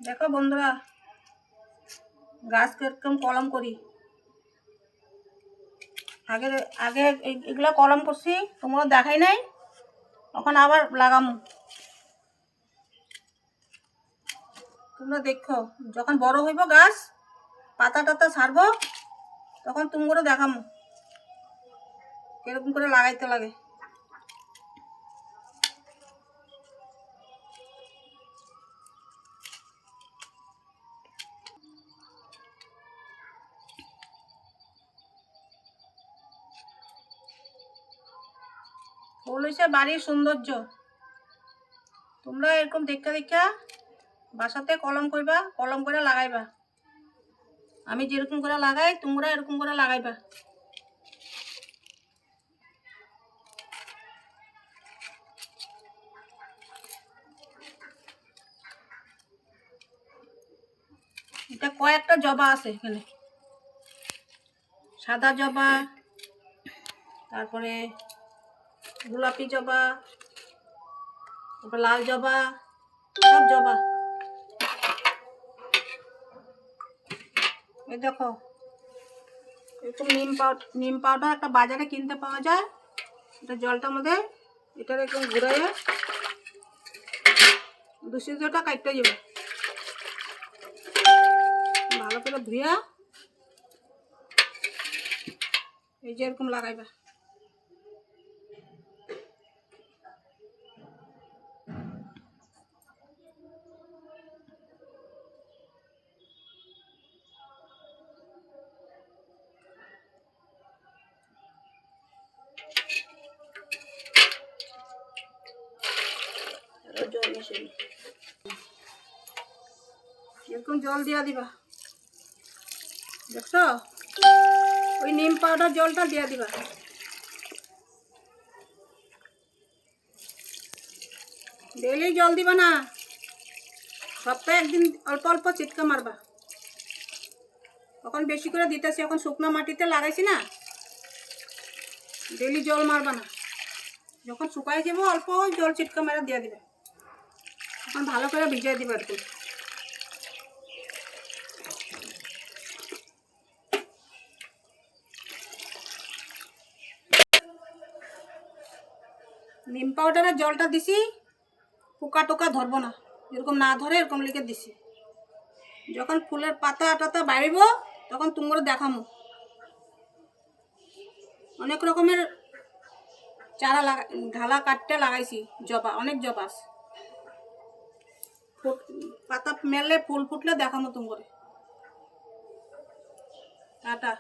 দেখো বন্ধুরা, গাছ কিরকম কলম করি। আগে আগে এগুলা কলম করছি, তোমরা দেখাই নাই, এখন আবার লাগামু। তোমরা দেখো, যখন বড় হইব গাছ, পাতা টাতা ছাড়বো, তখন তোমরা দেখামু কিরকম করে লাগাইতে লাগে। ফুল হইছে বাড়ির সৌন্দর্য। তোমরা এরকম দেখা দেখা বাসাতে কলম করবা, কলম করে লাগাইবা। আমি যেরকম করে লাগাই তোমরা এরকম করে লাগাইবা। এটা কয়েকটা জবা আছে এখানে, সাদা জবা, তারপরে গোলাপি জবা, তারপর লাল জবা, সব জবা। এই দেখো, এরকম নিম পাউডার একটা বাজারে কিনতে পাওয়া যায়। এটা জলটার মধ্যে এটা এরকম ঘুরাইয়ে দূষিতটা কাটতে যাবে। ভালো করে ধুইয়া এই যে এরকম লাগাইবা। এরকম জল দিয়া দিবা, দেখছো? ওই নিম পাউডার জলটা দিয়া দিবা। ডেইলি জল দিবা না, সপ্তাহে একদিন অল্প অল্প চিটকা মারবা। তখন বেশি করে দিতেছি, এখন শুকনো মাটিতে লাগাইছি না, ডেইলি জল মারবা না। যখন শুকাই যাবো অল্প জল চিটকা মেরে দিয়ে দিবে, তখন ভালো করে ভিজিয়ে দিবে। একটু নিম পাউডারের জলটা দিছি, পোকা টোকা ধরবো না, এরকম না ধরে এরকম লিখে দিছি। যখন ফুলের পাতা টাতা বাড়িব তখন তোমরা দেখামো। অনেক রকমের চারা ঢালা কাটতে লাগাইছি, জবা, অনেক জবা আছে। পাতা মেললে ফুল ফুটলে দেখামো তোমরা। টাটা।